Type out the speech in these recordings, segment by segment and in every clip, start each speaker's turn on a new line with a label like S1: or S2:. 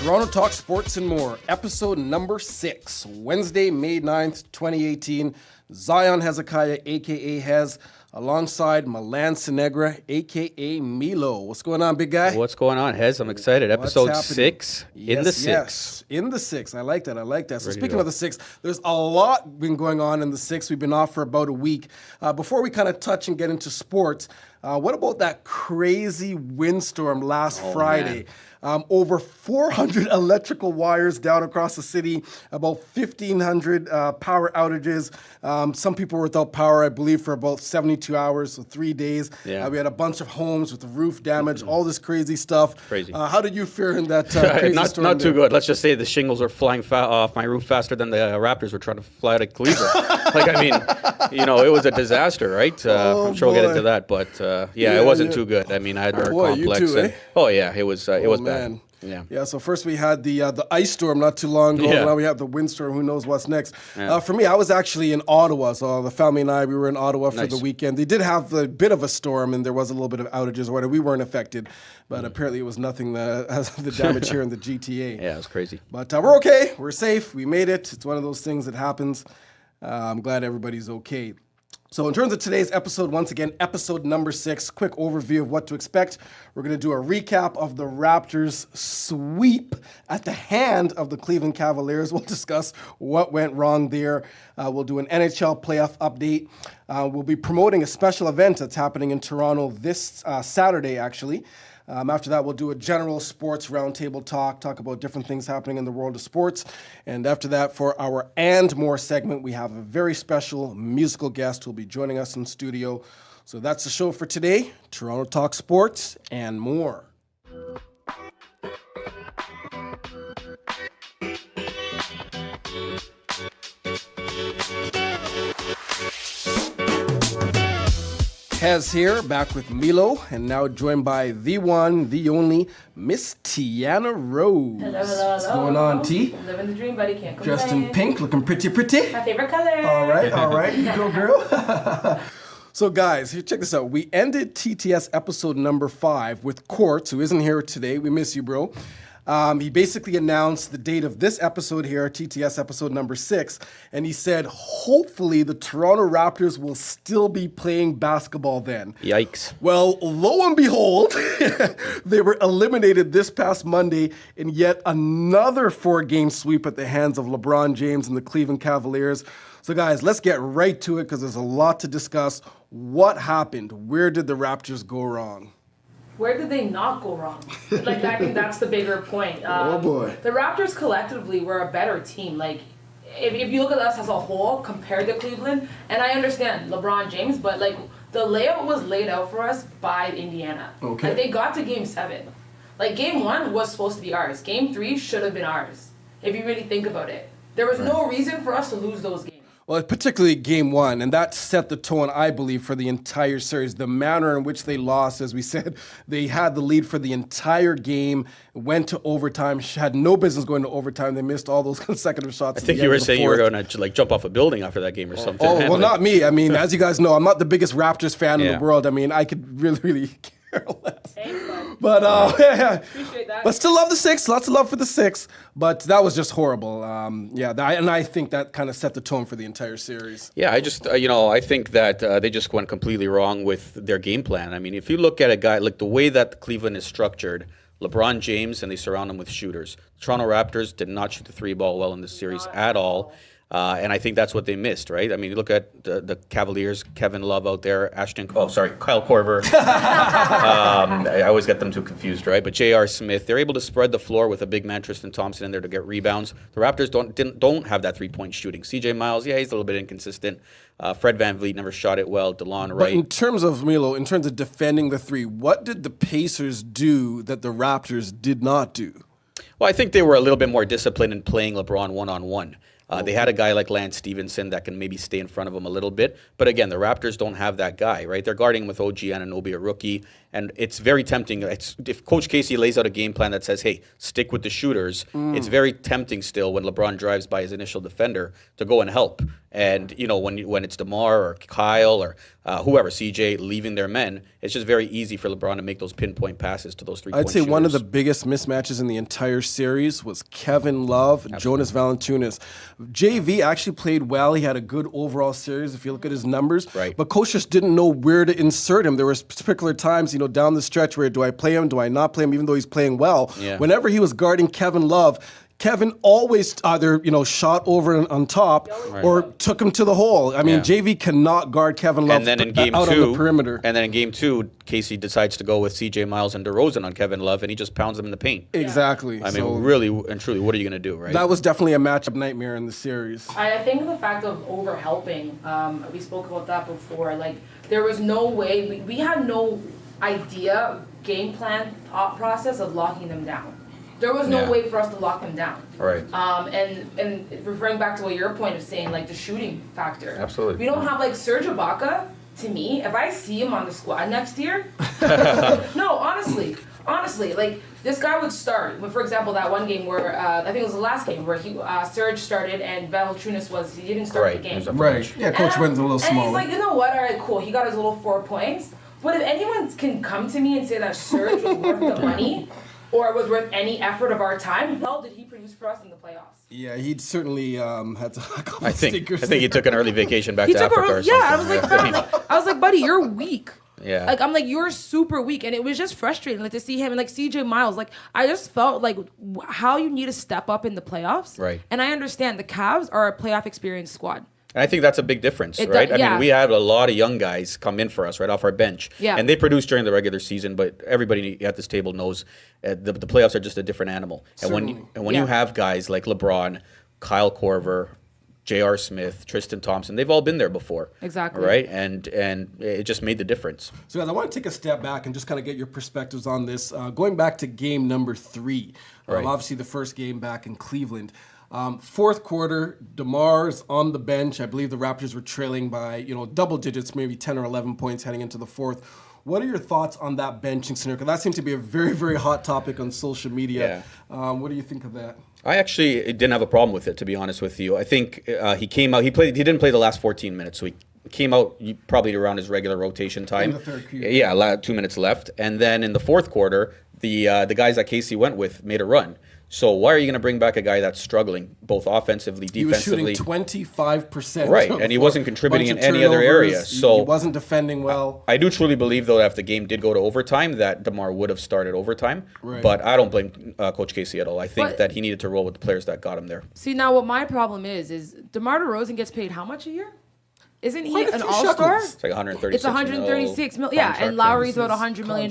S1: Toronto Talk Sports and More, episode number 6, Wednesday, May 9th, 2018. Zion Hezekiah, a.k.a. Hez, alongside Milan Sonegra, a.k.a. Milo. What's going on, big guy?
S2: What's going on, Hez? I'm excited. Episode 6 in the 6.
S1: Yes, in the 6. I like that. So speaking of the 6, there's a lot been going on in the 6. We've been off for about a week. Before we kind of touch and get into sports, what about that crazy windstorm last Friday? Over 400 electrical wires down across the city, about 1,500 power outages. Some people were without power, I believe, for about 72 hours, so 3 days.
S2: Yeah.
S1: We had a bunch of homes with the roof damage, all this crazy stuff.
S2: Crazy.
S1: How did you fare in that crazy storm?
S2: Not too good. Let's just say the shingles were flying off my roof faster than the Raptors were trying to fly out of Cleveland. It was a disaster, right? I'm sure we'll get into that, but it wasn't too good. I mean, I had our complex.
S1: You too, eh?
S2: It was bad.
S1: Yeah, so first we had the ice storm not too long ago. Now we have the windstorm. Who knows what's next? Yeah. For me, I was actually in Ottawa. So the family and I, we were in Ottawa for the weekend. They did have a bit of a storm, and there was a little bit of outages or whatever. We weren't affected, but apparently it was nothing as the damage here in the GTA.
S2: Yeah, it was crazy.
S1: But we're okay. We're safe. We made it. It's one of those things that happens. I'm glad everybody's okay. So in terms of today's episode, once again, episode number 6, quick overview of what to expect. We're going to do a recap of the Raptors' sweep at the hand of the Cleveland Cavaliers. We'll discuss what went wrong there. We'll do an NHL Playoff update. We'll be promoting a special event that's happening in Toronto this Saturday, actually. After that, we'll do a general sports roundtable talk about different things happening in the world of sports. And after that, for our And More segment, we have a very special musical guest who will be joining us in studio. So that's the show for today. Toronto Talk Sports and More. Hez here, back with Milo, and now joined by the one, the only, Miss Tiana Rose.
S3: Hello.
S1: What's going on, T?
S3: Living the dream, buddy. Can't complain.
S1: Dressed in pink, looking pretty.
S3: My favorite color.
S1: All right. You go, girl. So, guys, here, check this out. We ended TTS episode number 5 with Quartz, who isn't here today. We miss you, bro. He basically announced the date of this episode here, TTS episode number 6, and he said, hopefully the Toronto Raptors will still be playing basketball then.
S2: Yikes.
S1: Well, lo and behold, they were eliminated this past Monday in yet another 4-game sweep at the hands of LeBron James and the Cleveland Cavaliers. So, guys, let's get right to it because there's a lot to discuss. What happened? Where did the Raptors go wrong?
S3: Where did they not go wrong? I think that's the bigger point.
S1: Oh, boy.
S3: The Raptors collectively were a better team. If you look at us as a whole compared to Cleveland, and I understand LeBron James, but, the layout was laid out for us by Indiana.
S1: Okay.
S3: They got to Game 7. Game 1 was supposed to be ours. Game 3 should have been ours, if you really think about it. There was no reason for us to lose those games.
S1: Well, particularly Game 1, and that set the tone, I believe, for the entire series. The manner in which they lost, as we said, they had the lead for the entire game, went to overtime, had no business going to overtime. They missed all those consecutive shots.
S2: I think you were saying you were going to jump off a building after that game or something.
S1: Oh, well, not me. I mean, as you guys know, I'm not the biggest Raptors fan in the world. I mean, I could really care less. But
S3: Appreciate that.
S1: but still love the 6. Lots of love for the 6. But that was just horrible. And I think that kind of set the tone for the entire series.
S2: Yeah, I just, I think that they just went completely wrong with their game plan. I mean, if you look at a guy, like the way that Cleveland is structured, LeBron James, and they surround him with shooters. Toronto Raptors did not shoot the 3 ball well in this series at all. And I think that's what they missed, right? I mean, you look at the Cavaliers, Kevin Love out there, Kyle Korver. I always get them too confused, right? But J.R. Smith, they're able to spread the floor with a big man, Tristan Thompson, in there to get rebounds. The Raptors don't have that 3-point shooting. C.J. Miles, he's a little bit inconsistent. Fred VanVleet never shot it well. DeLon Wright.
S1: But in terms of, Milo, in terms of defending the 3, what did the Pacers do that the Raptors did not do?
S2: Well, I think they were a little bit more disciplined in playing LeBron one-on-one. They had a guy like Lance Stevenson that can maybe stay in front of him a little bit. But again, the Raptors don't have that guy, right? They're guarding him with OG Anunoby, a rookie, And it's very tempting. If Coach Casey lays out a game plan that says, hey, stick with the shooters, it's very tempting still when LeBron drives by his initial defender to go and help. And, when it's DeMar or Kyle or whoever, CJ, leaving their men, it's just very easy for LeBron to make those pinpoint passes to those three-point
S1: I'd say
S2: shooters.
S1: one of the biggest mismatches in the entire series was Kevin Love, Jonas Valanciunas. JV actually played well. He had a good overall series if you look at his numbers.
S2: Right.
S1: But coach just didn't know where to insert him. There was particular times, down the stretch where do I play him, do I not play him, even though he's playing well.
S2: Yeah.
S1: Whenever he was guarding Kevin Love, Kevin always either, shot over on top or took him to the hole. I mean, JV cannot guard Kevin Love
S2: and then in game
S1: out
S2: two,
S1: on the perimeter.
S2: And then in game 2, Casey decides to go with CJ Miles and DeRozan on Kevin Love, and he just pounds him in the paint.
S1: Exactly.
S2: I mean, really and truly, what are you going to do, right?
S1: That was definitely a matchup nightmare in the series.
S3: I think the fact of overhelping, we spoke about that before. Like, there was no way, we had no idea, game plan, thought process of locking them down. There was no way for us to lock them down.
S2: Right.
S3: And referring back to what your point of saying, like the shooting factor.
S2: Absolutely.
S3: We don't have like Serge Ibaka. To me, if I see him on the squad next year, no, honestly, like this guy would start. For example, that one game where I think it was the last game where Serge started and Valanciunas he didn't start the game.
S1: Right. Yeah, Coach went a little smaller.
S3: And he's like, you know what? All right, cool. He got his little 4 points. But if anyone can come to me and say that Serge was worth the money, or it was worth any effort of our time, how did he produce for us in the playoffs?
S1: Yeah, he certainly had to.
S2: I think he took an early vacation back to Africa or something.
S3: Yeah, I was like, buddy, you're weak.
S2: Yeah.
S3: Like, I'm like, you're super weak. And it was just frustrating, like, to see him and, like, CJ Miles. Like, I just felt like how you need to step up in the playoffs.
S2: Right.
S3: And I understand the Cavs are a playoff experienced squad.
S2: And I think that's a big difference, right? I mean, we had a lot of young guys come in for us right off our bench.
S3: Yeah.
S2: And they produced during the regular season, but everybody at this table knows the playoffs are just a different animal.
S1: Certainly.
S2: And when you have guys like LeBron, Kyle Korver, J.R. Smith, Tristan Thompson, they've all been there before.
S3: Exactly.
S2: Right? And it just made the difference.
S1: So guys, I want to take a step back and just kind of get your perspectives on this. Going back to game number 3,
S2: Right.
S1: Obviously the first game back in Cleveland. Fourth quarter, DeMar's on the bench. I believe the Raptors were trailing by, double digits, maybe 10 or 11 points heading into the fourth. What are your thoughts on that benching scenario? Because that seemed to be a very, very hot topic on social media.
S2: Yeah.
S1: What do you think of that?
S2: I actually didn't have a problem with it, to be honest with you. I think he came out. He didn't play the last 14 minutes, so he came out probably around his regular rotation time.
S1: In the third period.
S2: Yeah, 2 minutes left, and then in the fourth quarter, the guys that Casey went with made a run. So why are you going to bring back a guy that's struggling both offensively, defensively?
S1: He was shooting 25%.
S2: Right, and he wasn't contributing in any other area. So
S1: he wasn't defending well.
S2: I do truly believe, though, that if the game did go to overtime, that DeMar would have started overtime.
S1: Right.
S2: But I don't blame Coach Casey at all. I think that he needed to roll with the players that got him there.
S3: See, now what my problem is DeMar DeRozan gets paid how much a year? Isn't he
S1: Quite a
S3: an
S1: few
S3: all-star?
S1: shekels.
S2: It's like 136
S3: It's 136 million. Yeah, and Lowry's about $100 million.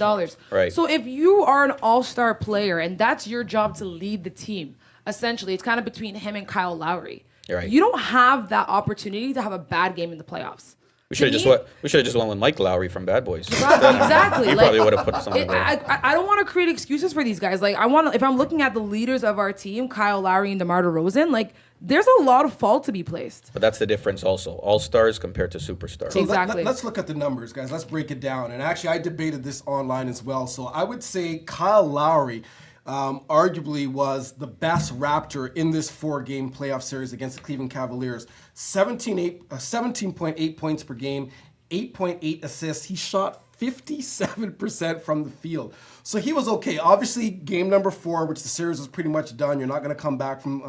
S2: Right.
S3: So if you are an all-star player and that's your job to lead the team, essentially, it's kind of between him and Kyle Lowry.
S2: Right.
S3: You don't have that opportunity to have a bad game in the playoffs.
S2: We should have just went with Mike Lowry from Bad Boys.
S3: Exactly.
S2: He probably would have put something there.
S3: I don't want to create excuses for these guys. Like, if I'm looking at the leaders of our team, Kyle Lowry and DeMar DeRozan, like, there's a lot of fault to be placed.
S2: But that's the difference also. All-stars compared to superstars.
S1: So
S3: Exactly.
S1: Let's look at the numbers, guys. Let's break it down. And actually, I debated this online as well. So I would say Kyle Lowry arguably was the best Raptor in this 4-game playoff series against the Cleveland Cavaliers. 17.8 points per game, 8.8 assists. He shot 57% from the field. So he was okay. Obviously, game number 4, which the series was pretty much done. You're not going to come back from,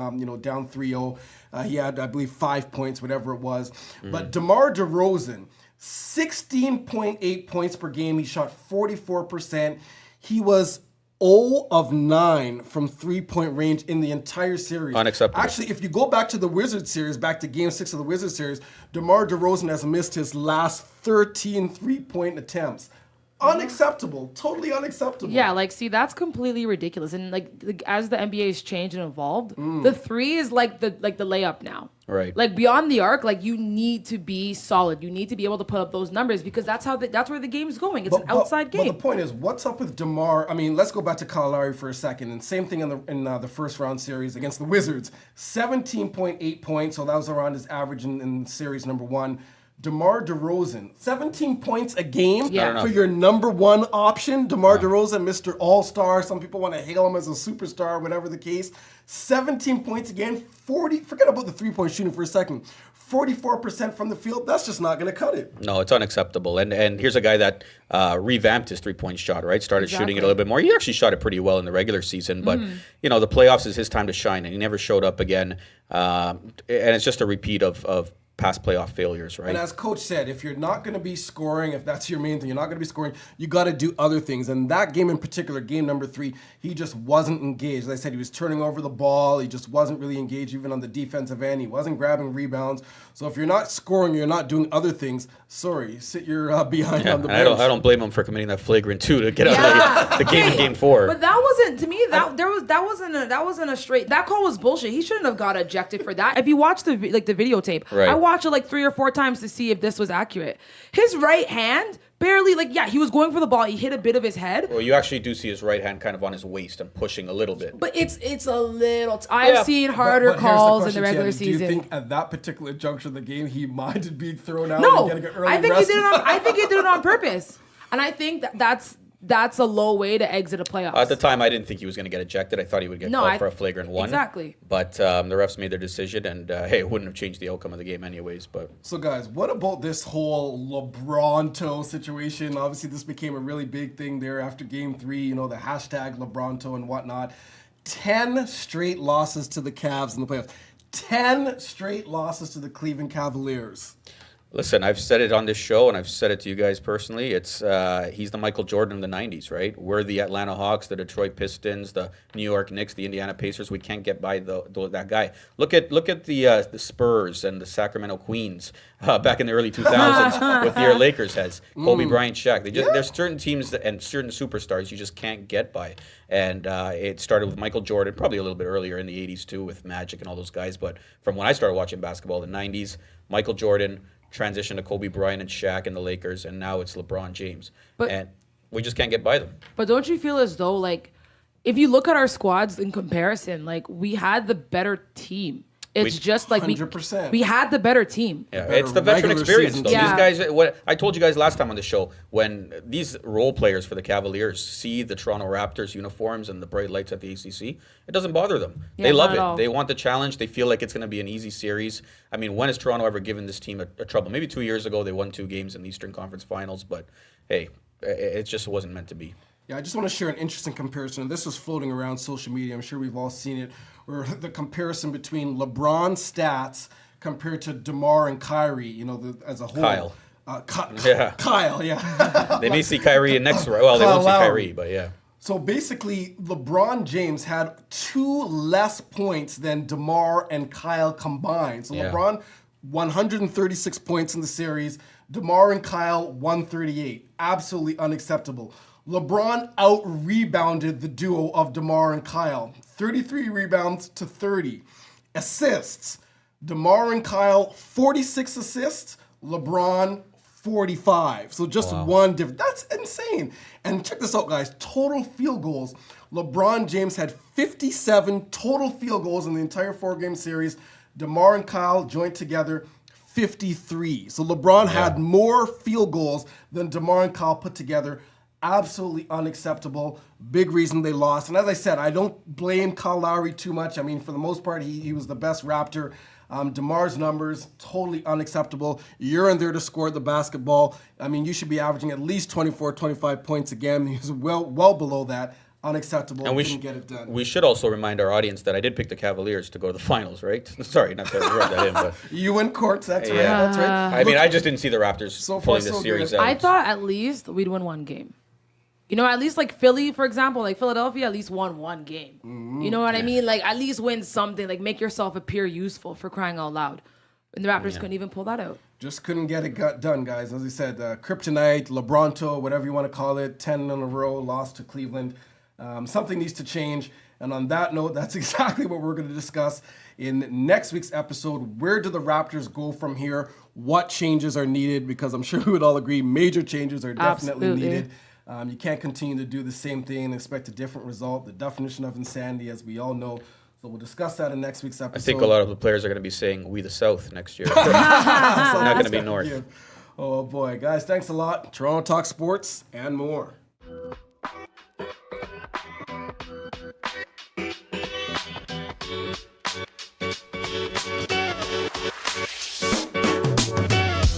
S1: down 3-0. He had, I believe, 5 points, whatever it was. But DeMar DeRozan, 16.8 points per game. He shot 44%. He was 0 of 9 from 3-point range in the entire series.
S2: Unacceptable.
S1: Actually, if you go back to the Wizards series, back to Game 6 of the Wizards series, DeMar DeRozan has missed his last 13 3-point attempts. Unacceptable. Totally unacceptable.
S3: Yeah, like, see, that's completely ridiculous. And like as the NBA has changed and evolved, the 3 is like the layup now.
S2: Right.
S3: Like, beyond the arc, like, you need to be solid. You need to be able to put up those numbers because that's where the game's going. It's an outside game.
S1: But the point is, what's up with DeMar? I mean, let's go back to Kyle Lowry for a second. And same thing in the first round series against the Wizards. 17.8 points, so that was around his average in series number 1. DeMar DeRozan, 17 points a game
S3: Yeah.
S1: for your number one option. DeMar DeRozan, Mr. All-Star. Some people want to hail him as a superstar, whatever the case. 17 points again, 40. Forget about the three-point shooting for a second. 44% from the field. That's just not going to cut it.
S2: No, it's unacceptable. And here's a guy that revamped his three-point shot, right? Started shooting it a little bit more. He actually shot it pretty well in the regular season, but the playoffs is his time to shine, and he never showed up again. And it's just a repeat of past playoff failures, right?
S1: And as Coach said, if you're not going to be scoring, if that's your main thing, you're not going to be scoring, you got to do other things. And that game in particular, game number 3, he just wasn't engaged. As I said, he was turning over the ball. He just wasn't really engaged even on the defensive end. He wasn't grabbing rebounds. So if you're not scoring, you're not doing other things, sorry, sit your behind on the bench.
S2: I don't blame him for committing that flagrant 2 to get out of the game in game 4.
S4: But that wasn't, to me, that wasn't a straight, that call was bullshit. He shouldn't have got ejected for that. If you watch the videotape,
S2: right.
S4: I watched it like 3 or 4 times to see if this was accurate. His right hand barely, he was going for the ball. He hit a bit of his head.
S2: Well, you actually do see his right hand kind of on his waist and pushing a little bit.
S4: But it's a little. I've seen harder
S1: but
S4: calls
S1: here's
S4: in the regular
S1: Tiana,
S4: season.
S1: Do you think at that particular juncture of the game he minded being thrown out
S4: No,
S1: and getting an early
S4: I think
S1: rest?
S4: I think he did it on purpose, and I think that's a low way to exit a playoffs.
S2: At the time, I didn't think he was going to get ejected. I thought he would get called for a flagrant 1.
S4: Exactly.
S2: But the refs made their decision, and hey, it wouldn't have changed the outcome of the game anyways. But
S1: So guys, what about this whole LeBronto situation? Obviously, this became a really big thing there after game 3, the hashtag LeBronto and whatnot. 10 straight losses to the Cavs in the playoffs. 10 straight losses to the Cleveland Cavaliers.
S2: listen, I've said it on this show, and I've said it to you guys personally. It's he's the Michael Jordan of the '90s, right? We're the Atlanta Hawks, the Detroit Pistons, the New York Knicks, the Indiana Pacers. We can't get by that guy. Look at the Spurs and the Sacramento Queens back in the early 2000s with your Lakers heads, Kobe Bryant, Shaq. There's certain teams and certain superstars you just can't get by. And it started with Michael Jordan, probably a little bit earlier in the 80s too, with Magic and all those guys. But from when I started watching basketball, the 90s, Michael Jordan, transition to Kobe Bryant and Shaq and the Lakers, and now it's LeBron James. And we just can't get by them.
S4: But don't you feel as though, like, if you look at our squads in comparison, like, we had the better team. It's just like
S1: 100%.
S4: we had the better team.
S2: Yeah, it's the veteran experience, though.
S4: Yeah.
S2: These guys, what I told you guys last time on the show, when these role players for the Cavaliers see the Toronto Raptors uniforms and the bright lights at the ACC, it doesn't bother them.
S4: Yeah,
S2: they love
S4: not at all.
S2: it. They want the challenge. They feel like it's going to be an easy series. I mean, when has Toronto ever given this team a trouble? Maybe 2 years ago they won 2 games in the Eastern Conference Finals, but hey, it just wasn't meant to be.
S1: Yeah, I just want to share an interesting comparison. This was floating around social media. I'm sure we've all seen it. Or the comparison between LeBron's stats compared to DeMar and Kyrie, as a whole.
S2: Kyle.
S1: Yeah. Kyle, yeah.
S2: They may see Kyrie in next round. Well, they won't see Kyrie, but yeah.
S1: So basically, LeBron James had 2 less points than DeMar and Kyle combined. So LeBron, 136 points in the series. DeMar and Kyle, 138. Absolutely unacceptable. LeBron out-rebounded the duo of DeMar and Kyle. 33 rebounds to 30. Assists. DeMar and Kyle, 46 assists. LeBron, 45. So just one difference. That's insane. And check this out, guys. Total field goals. LeBron James had 57 total field goals in the entire 4-game series. DeMar and Kyle joined together 53. So LeBron had more field goals than DeMar and Kyle put together. Absolutely unacceptable. Big reason they lost. And as I said, I don't blame Kyle Lowry too much. I mean, for the most part, he was the best Raptor. DeMar's numbers, totally unacceptable. You're in there to score the basketball. I mean, you should be averaging at least 24, 25 points a game. He was well below that. Unacceptable.
S2: And we
S1: didn't get it done.
S2: We should also remind our audience that I did pick the Cavaliers to go to the finals, right? Sorry, not to rub that in, but
S1: You win courts, that's right.
S2: Yeah.
S1: That's right.
S2: I mean, I just didn't see the Raptors
S1: So far,
S2: pulling this
S1: so
S2: series
S1: good.
S2: out.
S4: I thought at least we'd win one game. At least like Philly, for example, like Philadelphia at least won one game. You know what I mean? Like at least win something, like make yourself appear useful, for crying out loud. And the Raptors couldn't even pull that out.
S1: Just couldn't get it done, guys. As I said, Kryptonite, LeBronto, whatever you want to call it, 10 in a row, lost to Cleveland. Something needs to change. And on that note, that's exactly what we're going to discuss in next week's episode. Where do the Raptors go from here? What changes are needed? Because I'm sure we would all agree major changes are definitely
S4: Absolutely.
S1: needed. You can't continue to do the same thing and expect a different result. The definition of insanity, as we all know. So we'll discuss that in next week's episode.
S2: I think a lot of the players are going to be saying "We the South" next year. Not going to be North.
S1: Oh boy, guys, thanks a lot. Toronto Talk Sports and more.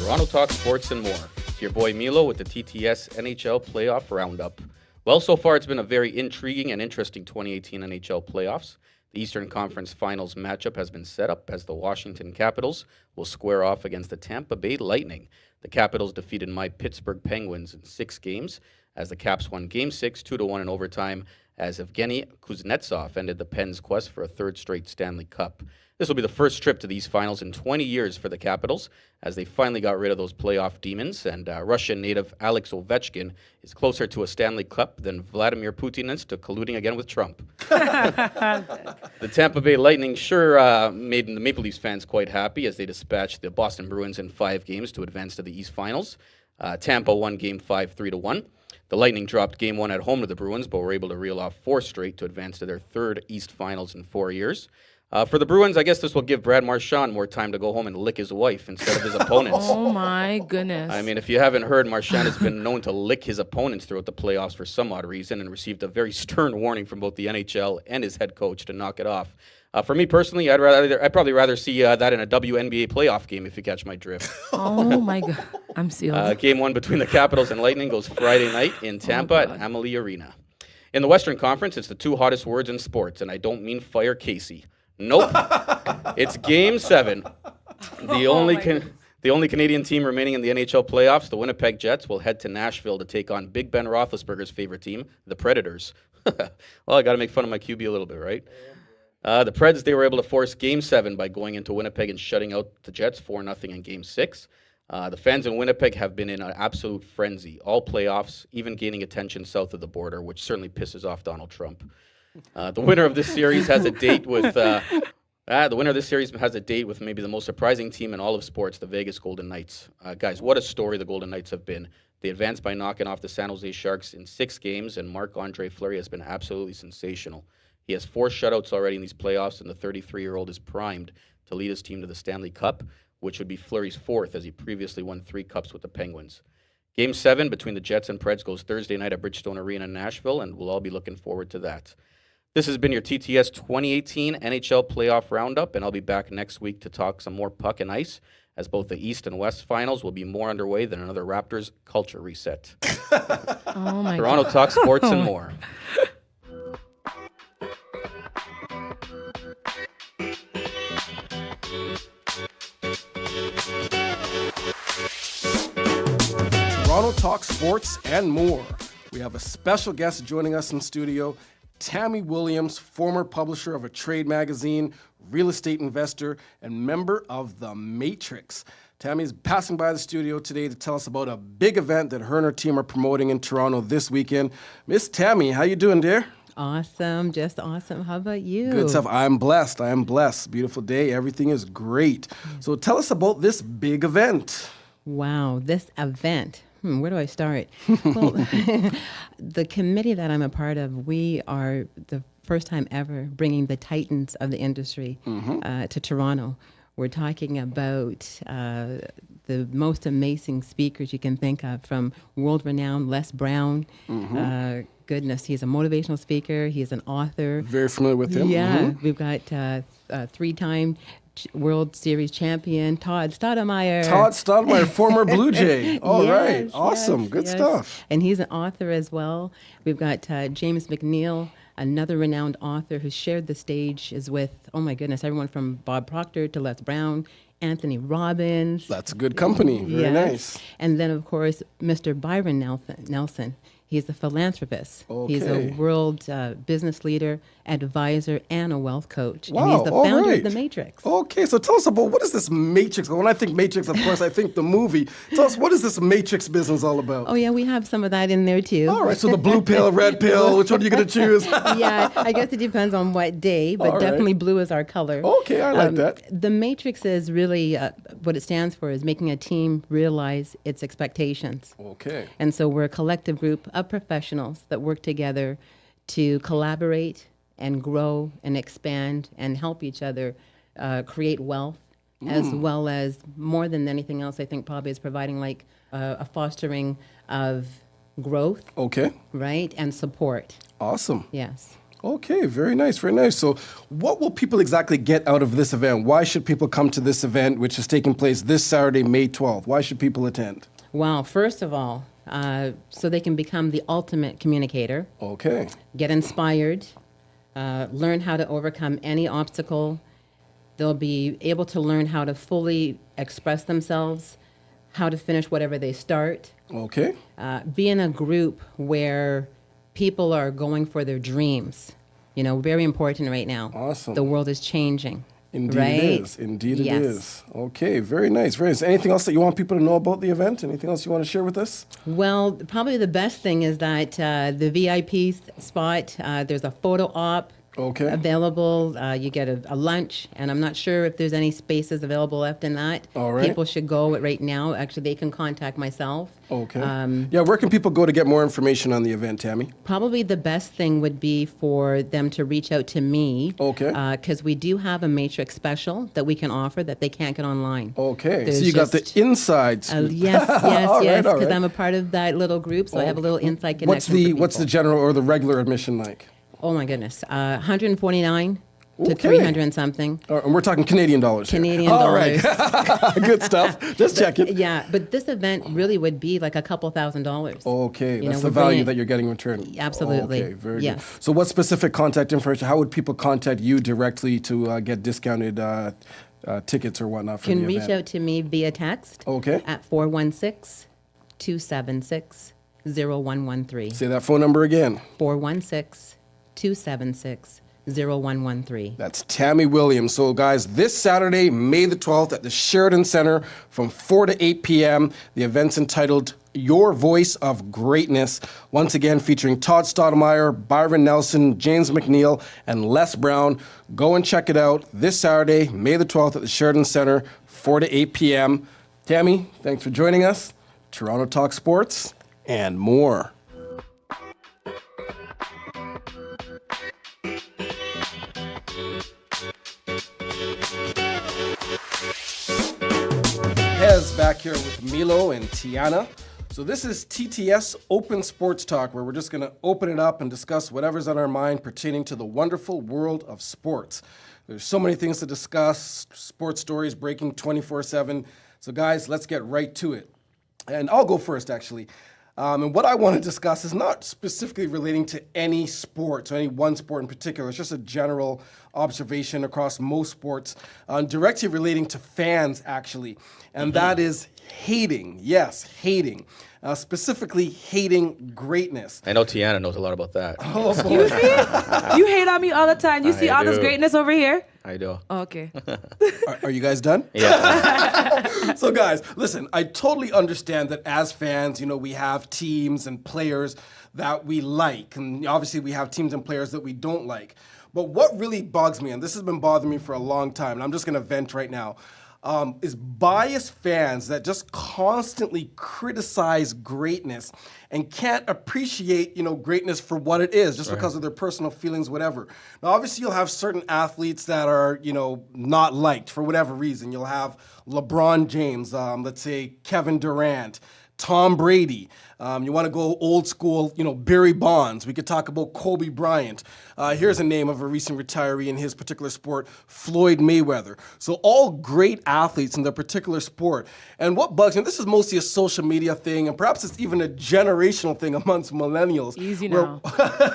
S2: Toronto Talk Sports and more. It's your boy Milo with the TTS NHL Playoff Roundup. Well, so far it's been a very intriguing and interesting 2018 NHL Playoffs. The Eastern Conference Finals matchup has been set up as the Washington Capitals will square off against the Tampa Bay Lightning. The Capitals defeated my Pittsburgh Penguins in 6 games as the Caps won Game 6 2-1 in overtime as Evgeny Kuznetsov ended the Pens' quest for a 3rd straight Stanley Cup. This will be the first trip to these finals in 20 years for the Capitals, as they finally got rid of those playoff demons, and Russian native Alex Ovechkin is closer to a Stanley Cup than Vladimir Putin is to colluding again with Trump. The Tampa Bay Lightning sure made the Maple Leafs fans quite happy as they dispatched the Boston Bruins in 5 games to advance to the East Finals. Tampa won Game 5 3-1. The Lightning dropped Game 1 at home to the Bruins, but were able to reel off 4 straight to advance to their 3rd East Finals in 4 years. For the Bruins, I guess this will give Brad Marchand more time to go home and lick his wife instead of his opponents.
S4: Oh, my goodness.
S2: I mean, if you haven't heard, Marchand has been known to lick his opponents throughout the playoffs for some odd reason and received a very stern warning from both the NHL and his head coach to knock it off. For me personally, I'd probably rather see that in a WNBA playoff game, if you catch my drift.
S4: Oh, my God. I'm sealed.
S2: Game 1 between the Capitals and Lightning goes Friday night in Tampa at Amalie Arena. In the Western Conference, it's the 2 hottest words in sports, and I don't mean fire Casey. Nope. It's Game 7. The only Canadian team remaining in the NHL playoffs, the Winnipeg Jets, will head to Nashville to take on Big Ben Roethlisberger's favorite team, the Predators. Well, I got to make fun of my QB a little bit, right? The Preds, they were able to force Game 7 by going into Winnipeg and shutting out the Jets 4-0 in Game 6. The fans in Winnipeg have been in an absolute frenzy all playoffs, even gaining attention south of the border, which certainly pisses off Donald Trump. The winner of this series has a date with maybe the most surprising team in all of sports, the Vegas Golden Knights. Guys, what a story the Golden Knights have been. They advanced by knocking off the San Jose Sharks in 6 games, and Marc-Andre Fleury has been absolutely sensational. He has 4 shutouts already in these playoffs, and the 33-year-old is primed to lead his team to the Stanley Cup, which would be Fleury's 4th, as he previously won 3 cups with the Penguins. Game 7 between the Jets and Preds goes Thursday night at Bridgestone Arena in Nashville, and we'll all be looking forward to that. This has been your TTS 2018 NHL Playoff Roundup, and I'll be back next week to talk some more puck and ice, as both the East and West finals will be more underway than another Raptors culture reset.
S4: Oh, my
S2: Toronto
S4: God.
S2: Talk Sports and more.
S1: Toronto Talk Sports and more. We have a special guest joining us in studio, Tammy Williams, former publisher of a trade magazine, real estate investor, and member of The Matrix. Tammy's passing by the studio today to tell us about a big event that her and her team are promoting in Toronto this weekend. Miss Tammy, how you doing, dear?
S5: Awesome, just awesome. How about you?
S1: Good stuff. I'm blessed. I am blessed. Beautiful day. Everything is great. So tell us about this big event.
S5: Wow, this event. Where do I start? Well, the committee that I'm a part of, we are the first time ever bringing the titans of the industry to Toronto. We're talking about the most amazing speakers you can think of, from world-renowned Les Brown. Goodness, he's a motivational speaker. He's an author.
S1: Very familiar with him.
S5: Yeah, we've got 3-time World Series champion Todd Stoudemire.
S1: Todd Stoudemire, former Blue Jay. All right,
S5: Yes,
S1: awesome,
S5: yes,
S1: good
S5: yes.
S1: stuff.
S5: And he's an author as well. We've got James McNeil, another renowned author who shared the stage is with, oh my goodness, everyone from Bob Proctor to Les Brown, Anthony Robbins.
S1: That's good company. Very
S5: Yes.
S1: nice.
S5: And then, of course, Mr. Byron Nelson. He's a philanthropist. He's
S1: Okay.
S5: a world business leader, advisor, and a wealth coach.
S1: Wow,
S5: and he's the
S1: all
S5: founder
S1: right.
S5: of The Matrix.
S1: Okay, so tell us about, what is this Matrix? When I think Matrix, of course, I think the movie. Tell us, what is this Matrix business all about?
S5: Oh, yeah, we have some of that in there, too.
S1: All right, so the blue pill, red pill, which one are you going to choose?
S5: Yeah, I guess it depends on what day, but
S1: All right.
S5: definitely blue is our color.
S1: Okay, I like that.
S5: The Matrix is really, what it stands for is making a team realize its expectations.
S1: Okay.
S5: And so we're a collective group of professionals that work together to collaborate and grow and expand and help each other create wealth, as well as more than anything else, I think probably is providing like a fostering of growth,
S1: Okay.
S5: right, and support.
S1: Awesome.
S5: Yes.
S1: Okay, very nice, very nice. So, what will people exactly get out of this event? Why should people come to this event, which is taking place this Saturday, May 12th? Why should people attend?
S5: Well, first of all, so they can become the ultimate communicator,
S1: Okay.
S5: get inspired, learn how to overcome any obstacle. They'll be able to learn how to fully express themselves, how to finish whatever they start,
S1: Okay.
S5: be in a group where people are going for their dreams. You know, very important right now.
S1: Awesome.
S5: The world is changing.
S1: Indeed
S5: right?
S1: it is. Indeed
S5: Yes.
S1: it is. Okay, very nice, very nice. Anything else that you want people to know about the event? Anything else you want to share with us?
S5: Well, probably the best thing is that the VIP spot, there's a photo op
S1: Okay.
S5: available. You get a lunch, and I'm not sure if there's any spaces available left in that.
S1: All right.
S5: People should go right now. Actually, they can contact myself.
S1: Okay. Yeah, where can people go to get more information on the event, Tammy?
S5: Probably the best thing would be for them to reach out to me.
S1: Okay.
S5: Because we do have a Matrix special that we can offer that they can't get online.
S1: Okay,
S5: There's
S1: so you got the
S5: just-
S1: insides.
S5: Yes,
S1: All right,
S5: yes,
S1: all
S5: because
S1: right.
S5: I'm a part of that little group, so I have a little inside connection.
S1: What's the general or the regular admission like?
S5: Oh my goodness, 149 to
S1: Okay.
S5: 300 and something.
S1: And we're talking Canadian dollars here.
S5: Canadian
S1: All right.
S5: dollars.
S1: Good stuff. Just checking.
S5: Yeah, but this event really would be like a couple $1,000s.
S1: Okay,
S5: You
S1: that's
S5: know,
S1: the
S5: we're
S1: value
S5: bringing-
S1: that you're getting in return.
S5: Absolutely.
S1: Okay, very
S5: Yes.
S1: good. So what specific contact information, how would people contact you directly to get discounted tickets or whatnot for
S5: You
S1: the
S5: can reach
S1: event?
S5: out to me via text.
S1: Okay.
S5: At 416-276-0113.
S1: Say that phone number again.
S5: 416-276-0113.
S1: That's Tammy Williams. So, guys, this Saturday, May the 12th, at the Sheridan Center from 4 to 8 p.m., the event's entitled Your Voice of Greatness. Once again, featuring Todd Stoudemire, Byron Nelson, James McNeil, and Les Brown. Go and check it out this Saturday, May the 12th, at the Sheridan Center, 4 to 8 p.m. Tammy, thanks for joining us. Toronto Talk Sports and more. Hez back here with Milo and Tiana. So this is TTS Open Sports Talk, where we're just going to open it up and discuss whatever's on our mind pertaining to the wonderful world of sports. There's so many things to discuss, sports stories breaking 24/7. So guys, let's get right to it. And I'll go first, actually. And what I want to discuss is not specifically relating to any sport, so any one sport in particular. It's just a general observation across most sports, directly relating to fans, actually. And that is hating. Yes, hating. Specifically, hating greatness.
S2: I know Tiana knows a lot about that.
S1: Oh, boy.
S4: Excuse me? You hate on me all the time. You see
S2: I
S4: all this
S2: do.
S4: greatness over here?
S2: I do.
S4: Oh, okay.
S1: Are you guys done?
S2: Yeah.
S1: So guys, listen, I totally understand that as fans, you know, we have teams and players that we like. And obviously we have teams and players that we don't like. But what really bugs me, and this has been bothering me for a long time, and I'm just going to vent right now, is biased fans that just constantly criticize greatness and can't appreciate, you know, greatness for what it is, just because of their personal feelings, whatever. Now, obviously, you'll have certain athletes that are, you know, not liked for whatever reason. You'll have LeBron James, let's say Kevin Durant, Tom Brady. You want to go old school, you know, Barry Bonds. We could talk about Kobe Bryant. Here's a name of a recent retiree in his particular sport, Floyd Mayweather. So all great athletes in their particular sport. And what bugs me, this is mostly a social media thing, and perhaps it's even a generational thing amongst millennials.
S4: Easy
S1: where-
S4: now.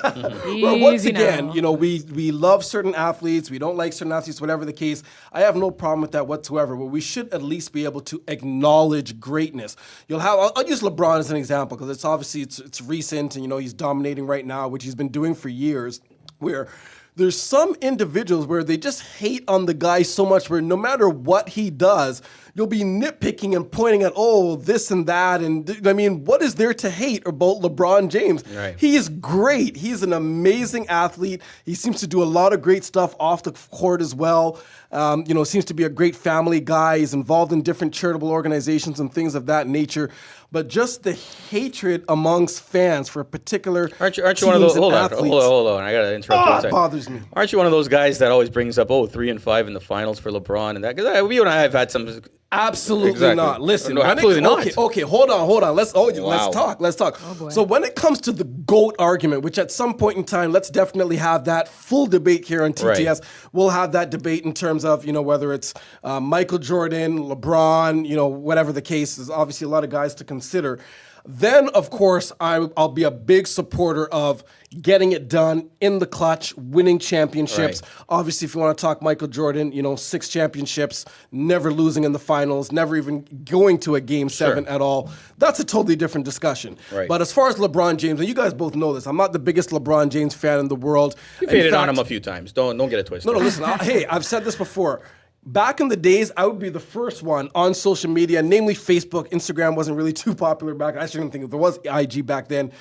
S1: Well, once
S4: Easy
S1: again,
S4: now.
S1: you know, we love certain athletes, we don't like certain athletes, whatever the case. I have no problem with that whatsoever, but we should at least be able to acknowledge greatness. You'll have, I'll use LeBron as an example, because it's obviously, it's recent, and, you know, he's dominating right now, which he's been doing for years, where there's some individuals where they just hate on the guy so much where no matter what he does, you'll be nitpicking and pointing at, oh, this and that. And I mean, what is there to hate about LeBron James?
S2: Right.
S1: He is great. He's an amazing athlete. He seems to do a lot of great stuff off the court as well. Seems to be a great family guy. He's involved in different charitable organizations and things of that nature. But just the hatred amongst fans for particular
S2: Aren't you one of those? Hold on. I gotta interrupt you.
S1: It bothers me.
S2: Aren't you one of those guys that always brings up 3-5 in the finals for LeBron and that? Because you and I have had some.
S1: Absolutely
S2: Exactly.
S1: not. Listen,
S2: No, absolutely not.
S1: Okay, hold on. Let's
S2: Wow.
S1: talk.
S4: Oh, boy.
S1: So when it comes to the GOAT argument, which at some point in time, let's definitely have that full debate here on TTS.
S2: Right.
S1: We'll have that debate in terms of, whether it's Michael Jordan, LeBron, whatever the case is. Obviously, a lot of guys to consider. Then, of course, I'll be a big supporter of getting it done in the clutch, winning championships.
S2: Right.
S1: Obviously, if you want to talk Michael Jordan, 6 championships, never losing in the finals, never even going to a game 7 at all. That's a totally different discussion.
S2: Right.
S1: But as far as LeBron James, and you guys both know this, I'm not the biggest LeBron James fan in the world.
S2: You've hated on him a few times. Don't get it twisted.
S1: No, listen. Hey, I've said this before. Back in the days, I would be the first one on social media, namely Facebook. Instagram wasn't really too popular back. I shouldn't think there was IG back then.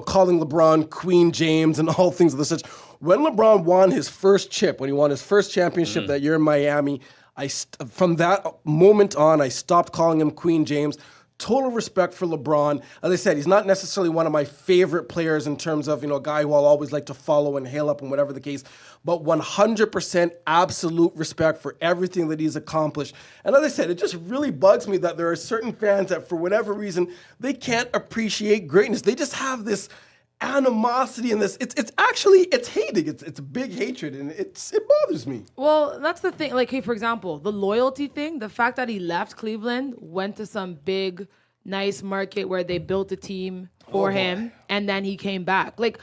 S1: Calling LeBron Queen James and all things of the such. When LeBron won his first chip, when he won his first championship that year in Miami, from that moment on, I stopped calling him Queen James. Total respect for LeBron. As I said, he's not necessarily one of my favorite players in terms of, a guy who I'll always like to follow and hail up and whatever the case, but 100% absolute respect for everything that he's accomplished. And as I said, it just really bugs me that there are certain fans that for whatever reason, they can't appreciate greatness. They just have this animosity and this. It's hating. It's big hatred, and it bothers me.
S4: Well, that's the thing. Like, hey, for example, the loyalty thing, the fact that he left Cleveland, went to some big, nice market where they built a team for him, and then he came back. Like,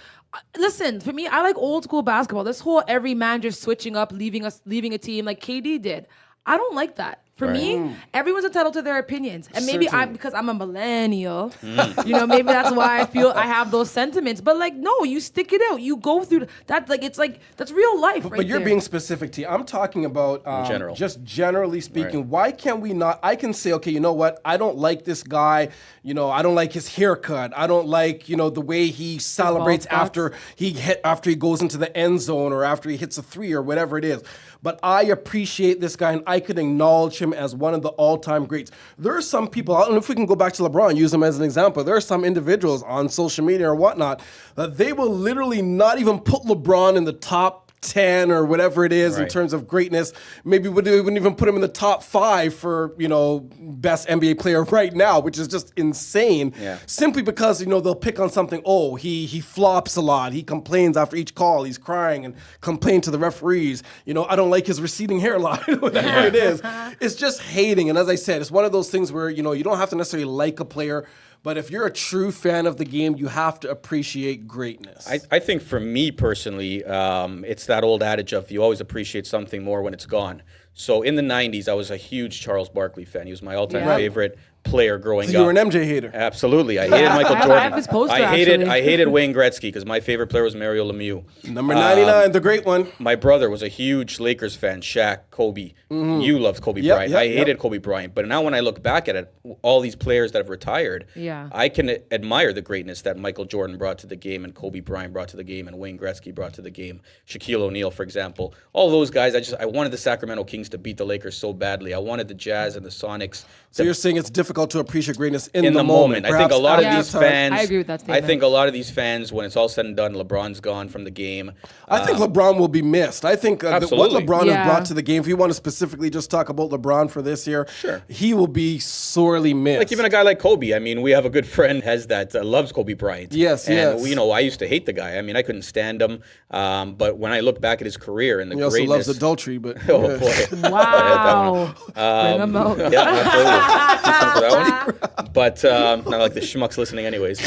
S4: listen, for me, I like old school basketball. This whole every man just switching up, leaving a team like KD did. I don't like that. For me, everyone's entitled to their opinions. And maybe because I'm a millennial, maybe that's why I feel I have those sentiments. But no, you stick it out. You go through that. That's real life.
S1: But you're being specific, T. I'm talking about
S2: general.
S1: Just generally speaking.
S2: Right.
S1: Why can't we not? I can say, okay, you know what? I don't like this guy. I don't like his haircut. I don't like, the way he celebrates after he goes into the end zone or after he hits a 3 or whatever it is. But I appreciate this guy, and I can acknowledge him as one of the all-time greats. There are some people, I don't know if we can go back to LeBron, use him as an example. There are some individuals on social media or whatnot that they will literally not even put LeBron in the top 10 or whatever it is in terms of greatness. Maybe they wouldn't even put him in the top 5 for, best NBA player right now, which is just insane. Yeah. Simply because, they'll pick on something. Oh, he flops a lot. He complains after each call. He's crying and complain to the referees. I don't like his receding hairline, whatever it is. It's just hating. And as I said, it's one of those things where, you don't have to necessarily like a player, but if you're a true fan of the game, you have to appreciate greatness.
S2: I think for me personally, it's that old adage of you always appreciate something more when it's gone. So in the 90s, I was a huge Charles Barkley fan. He was my all-time favorite player growing up.
S1: So you were an MJ hater.
S2: Absolutely. I hated Michael Jordan.
S4: I have his poster,
S2: I hated Wayne Gretzky because my favorite player was Mario Lemieux.
S1: Number 99, the great one.
S2: My brother was a huge Lakers fan, Shaq, Kobe. You loved Kobe Bryant. I hated Kobe Bryant. But now when I look back at it, all these players that have retired, I can admire the greatness that Michael Jordan brought to the game and Kobe Bryant brought to the game and Wayne Gretzky brought to the game. Shaquille O'Neal, for example. All those guys, I wanted the Sacramento Kings to beat the Lakers so badly. I wanted the Jazz and the Sonics.
S1: So you're saying it's difficult to appreciate greatness in
S2: the moment. I think a lot of these fans.
S4: I agree with that statement.
S2: I think a lot of these fans, when it's all said and done, LeBron's gone from the game.
S1: I think LeBron will be missed. I think what LeBron has brought to the game, if you want to specifically just talk about LeBron for this year, he will be sorely missed.
S2: Like even a guy like Kobe. I mean, we have a good friend that loves Kobe Bryant.
S1: Yes,
S2: and I used to hate the guy. I mean, I couldn't stand him. But when I look back at his career and the greatness,
S1: he also loves adultery. But
S2: oh boy,
S4: wow, bring him out.
S2: Yeah, absolutely. That one. But not like the schmucks listening, anyways.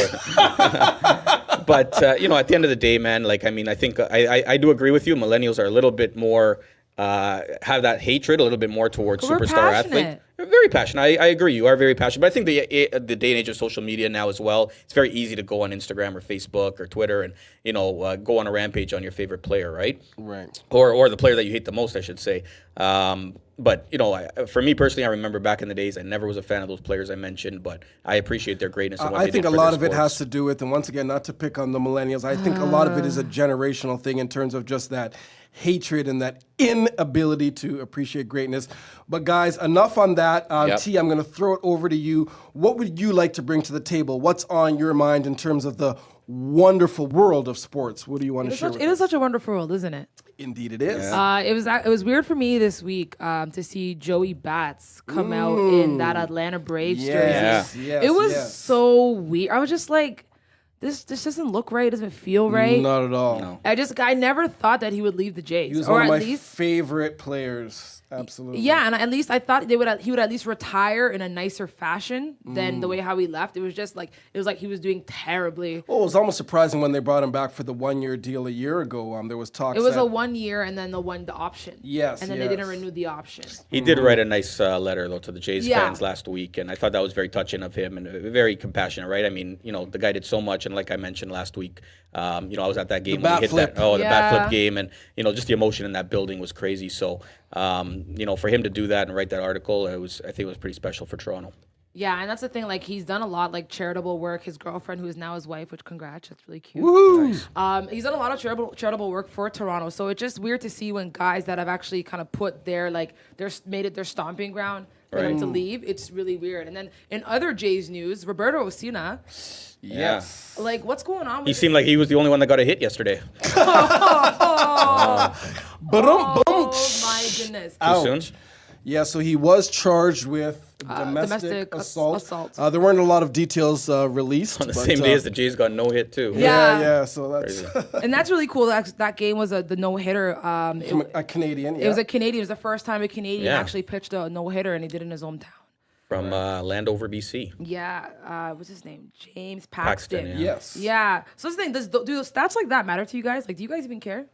S2: But at the end of the day, man, I think I do agree with you. Millennials are a little bit more have that hatred a little bit more towards superstar athlete. Very passionate. I agree. You are very passionate. But I think the day and age of social media now as well, it's very easy to go on Instagram or Facebook or Twitter and, go on a rampage on your favorite player, right?
S1: Right.
S2: Or the player that you hate the most, I should say. But, for me personally, I remember back in the days, I never was a fan of those players I mentioned, but I appreciate their greatness. And what
S1: I
S2: they
S1: think
S2: did
S1: a
S2: for
S1: lot
S2: their
S1: of it has
S2: sports.
S1: to do with, and once again, not to pick on the millennials, I think a lot of it is a generational thing in terms of just that hatred and that inability to appreciate greatness. But guys, enough on that.
S2: Yep.
S1: T, I'm going to throw it over to you. What would you like to bring to the table? What's on your mind in terms of the wonderful world of sports? What do you want to share with
S4: It is
S1: us?
S4: such a wonderful world, isn't it?
S1: Indeed it is.
S4: It was weird for me this week to see Joey Bats come out in that Atlanta Braves
S1: Yes,
S4: jersey.
S1: yes,
S4: It was
S1: yes.
S4: so weird. I was just like, this doesn't look right. It doesn't feel right.
S1: Not at all.
S4: I never thought that he would leave the Jays.
S1: He was
S4: or
S1: one of
S4: at
S1: my
S4: least
S1: favorite players. Absolutely.
S4: yeah, and at least I thought he would at least retire in a nicer fashion than the way how he left. It was just like he was doing terribly.
S1: Well, it was almost surprising when they brought him back for the 1-year deal a year ago. There was talks.
S4: It was
S1: that,
S4: a 1 year and then the option.
S1: Yes,
S4: And then they didn't
S1: yes.
S4: renew the option.
S2: He did write a nice letter, though, to the Jays
S4: Yeah.
S2: fans last week, and I thought that was very touching of him and very compassionate, right? I mean, the guy did so much, and like I mentioned last week, I was at that game when
S1: bat
S2: he hit
S1: flip.
S2: that. Oh, the bat flip
S4: Yeah.
S2: game, and just the emotion in that building was crazy. So, for him to do that and write that article, I think it was pretty special for Toronto.
S4: Yeah, and that's the thing. Like he's done a lot, like charitable work. His girlfriend, who is now his wife, which congrats, that's really cute. He's done a lot of charitable work for Toronto. So it's just weird to see when guys that have actually kind of put made it their stomping ground for them to leave. It's really weird. And then in other Jays news, Roberto Osuna,
S1: Yes.
S4: like what's going on? With
S2: He seemed like he was the only one that got a hit yesterday.
S1: Ba-dum-bum.
S4: Oh my goodness.
S2: Too soon?
S1: Yeah, so he was charged with domestic
S4: assault.
S1: There weren't a lot of details released.
S2: On the
S1: but,
S2: same day as the Jays got no hit, too.
S4: Yeah.
S1: So that's
S4: And that's really cool. That game was the no-hitter.
S1: from a Canadian.
S4: It was a Canadian. It was the first time a Canadian
S2: Yeah.
S4: actually pitched a no-hitter, and he did it in his hometown.
S2: From Landover, BC.
S4: Yeah, what's his name? James
S2: Paxton,
S4: Paxton.
S2: yeah.
S1: Yes.
S4: Yeah. So this thing, do stats like that matter to you guys? Like, do you guys even care?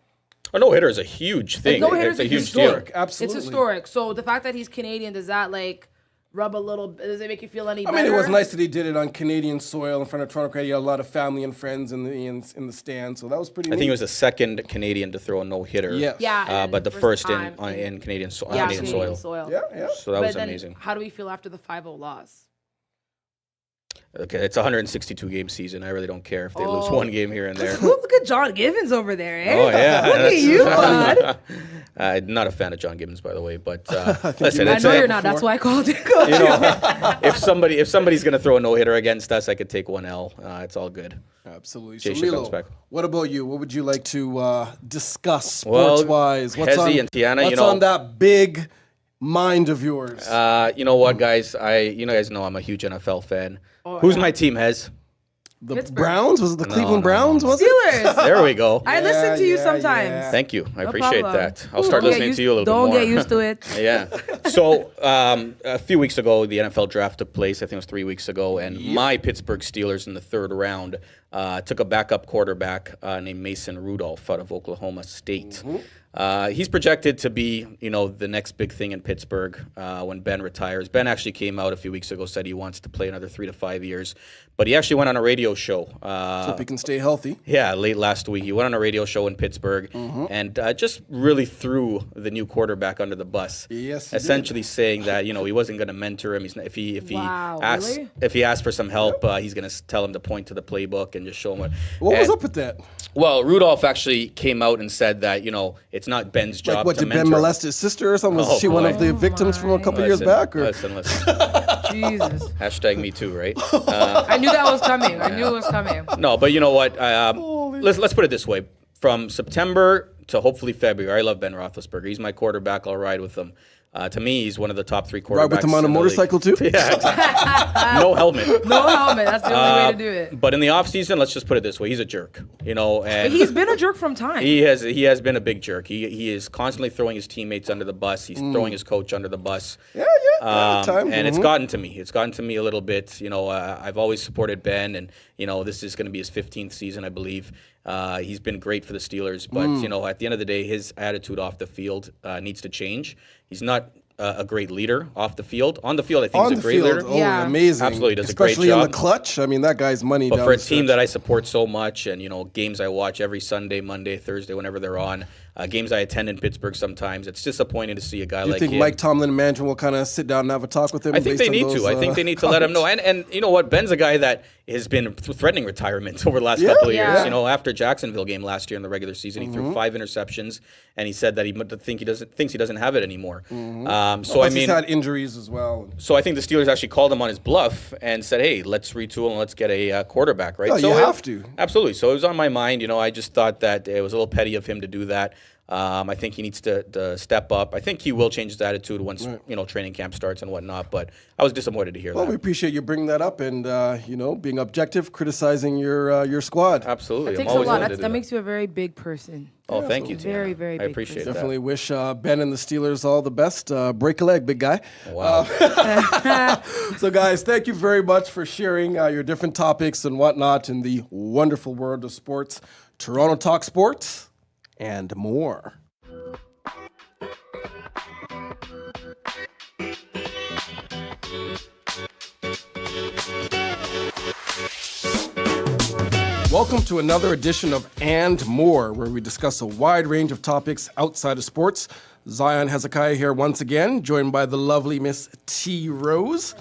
S2: A no-hitter is a huge thing.
S4: no-hitter's
S2: It's a
S4: a
S2: huge
S1: historic.
S2: deal.
S1: Absolutely.
S4: It's historic. So the fact that he's Canadian, does that like rub a little? Does it make you feel any
S1: I
S4: better?
S1: mean, it was nice that he did it on Canadian soil in front of Toronto. He had a lot of family and friends in the stand, so that was pretty.
S2: I think he was the second Canadian to throw a no-hitter.
S1: Yes.
S4: Yeah. and
S2: But the first
S4: time
S2: in Canadian soil.
S4: Canadian soil.
S1: Yeah.
S2: So that
S4: But
S2: was
S4: then
S2: amazing.
S4: How do we feel after the 5-0 loss?
S2: Okay, it's a 162 game season. I really don't care if they lose one game here and there.
S4: Look at John Givens over there, eh?
S2: Oh yeah,
S4: Look at you, bud.
S2: Not a fan of John Gibbons, by the way, but listen,
S4: I
S2: it's
S4: know
S2: a-
S4: you're not. That's why I called you.
S2: if somebody's gonna throw a no hitter against us, I could take one L. It's all good.
S1: Absolutely.
S2: Jay
S1: So,
S2: should
S1: Milo,
S2: bounce back.
S1: what about you? What would you like to discuss
S2: Well,
S1: sports-wise? What's
S2: Hezi
S1: on,
S2: and Tiana,
S1: what's on that big mind of yours?
S2: You know what, guys? You guys know I'm a huge NFL fan. Who's my team, Hez?
S1: The
S4: Pittsburgh.
S1: Browns? Was it the Cleveland Browns? Was it?
S4: Steelers.
S2: There we go.
S4: I listen to you
S1: yeah,
S4: sometimes.
S1: yeah.
S2: Thank you. I
S4: No
S2: appreciate
S4: problem.
S2: that. I'll start
S4: Don't get
S2: listening
S4: used-
S2: to you a little
S4: Don't
S2: bit more.
S4: get used to it.
S2: Yeah. So a few weeks ago, the NFL draft took place. I think it was 3 weeks ago, and my Pittsburgh Steelers in the third round took a backup quarterback named Mason Rudolph out of Oklahoma State. He's projected to be, the next big thing in Pittsburgh when Ben retires. Ben actually came out a few weeks ago, said he wants to play another 3 to 5 years, but he actually went on a radio show.
S1: Hope he can stay healthy.
S2: Yeah, late last week. He went on a radio show in Pittsburgh and just really threw the new quarterback under the bus.
S1: Yes, he
S2: essentially saying that he wasn't going to mentor him. He's not, if he
S4: Wow,
S2: asks
S4: really?
S2: if he asks for some help, he's going to tell him to point to the playbook and just show him
S1: What was
S2: and-
S1: up with that?
S2: Well, Rudolph actually came out and said that it's not Ben's job
S1: Like, what,
S2: to
S1: did
S2: mentor.
S1: Ben molest his sister or something? Was
S2: Oh,
S1: she one
S2: boy.
S1: of the victims from a couple years
S2: Listen,
S1: back? Or?
S2: listen.
S4: Jesus.
S2: Hashtag me too, right?
S4: I knew that was coming. I knew it was coming.
S2: No, but you know what? Let's put it this way: from September to hopefully February, I love Ben Roethlisberger. He's my quarterback. I'll ride with him. To me, he's one of the top 3 quarterbacks.
S1: Ride with him on a
S2: in the
S1: motorcycle
S2: league.
S1: too?
S2: Yeah, exactly. No helmet.
S4: No helmet. That's the only way to do it.
S2: But in the offseason, let's just put it this way: he's a jerk. And
S4: He's been a jerk from time.
S2: he has been a big jerk. He is constantly throwing his teammates under the bus. He's throwing his coach under the bus.
S1: Yeah, time.
S2: And it's gotten to me. It's gotten to me a little bit. I've always supported Ben, and this is going to be his 15th season, I believe. He's been great for the Steelers, but at the end of the day, his attitude off the field needs to change. He's not a great leader off the field. On the field, I think
S1: On
S2: he's a
S1: the
S2: great
S1: field,
S2: leader.
S1: oh,
S4: Yeah.
S1: amazing.
S2: Absolutely, does a great
S1: Especially in the
S2: job.
S1: clutch. I mean, that guy's money
S2: But
S1: down
S2: for a
S1: the
S2: team
S1: stretch.
S2: that I support so much, and games I watch every Sunday, Monday, Thursday, whenever they're on, games I attend in Pittsburgh sometimes, it's disappointing to see a guy
S1: Do you
S2: like
S1: think
S2: him.
S1: Mike Tomlin and management will kind of sit down and have a talk with him?
S2: I think
S1: based
S2: they
S1: on
S2: need
S1: those,
S2: to. I think they need to let him know. And you know what? Ben's a guy that has been threatening retirement over the last couple of years.
S4: Yeah.
S2: You know, after Jacksonville game last year in the regular season, he threw 5 interceptions, and he said that thinks he doesn't have it anymore. So I
S1: Plus, he's
S2: mean,
S1: had injuries as well.
S2: so I think the Steelers actually called him on his bluff and said, "Hey, let's retool and let's get a quarterback." Right?
S1: Yeah,
S2: so
S1: you have to.
S2: Absolutely. So it was on my mind. I just thought that it was a little petty of him to do that. I think he needs to step up. I think he will change his attitude once training camp starts and whatnot. But I was disappointed to hear
S1: Well,
S2: that.
S1: we appreciate you bringing that up and being objective, criticizing your squad.
S2: Absolutely.
S4: It
S2: I'm
S4: takes a
S2: always
S4: lot.
S2: willing to do
S4: That makes you a very big person.
S2: Oh, thank you, Tiana.
S4: Very, very
S2: I
S4: big
S2: appreciate
S4: person.
S2: that.
S1: Definitely wish Ben and the Steelers all the best. Break a leg, big guy.
S2: Wow.
S1: So, guys, thank you very much for sharing your different topics and whatnot in the wonderful world of sports. Toronto Talk Sports and more. Welcome to another edition of And More, where we discuss a wide range of topics outside of sports. Zion Hezekiah here once again, joined by the lovely Miss T. Rose.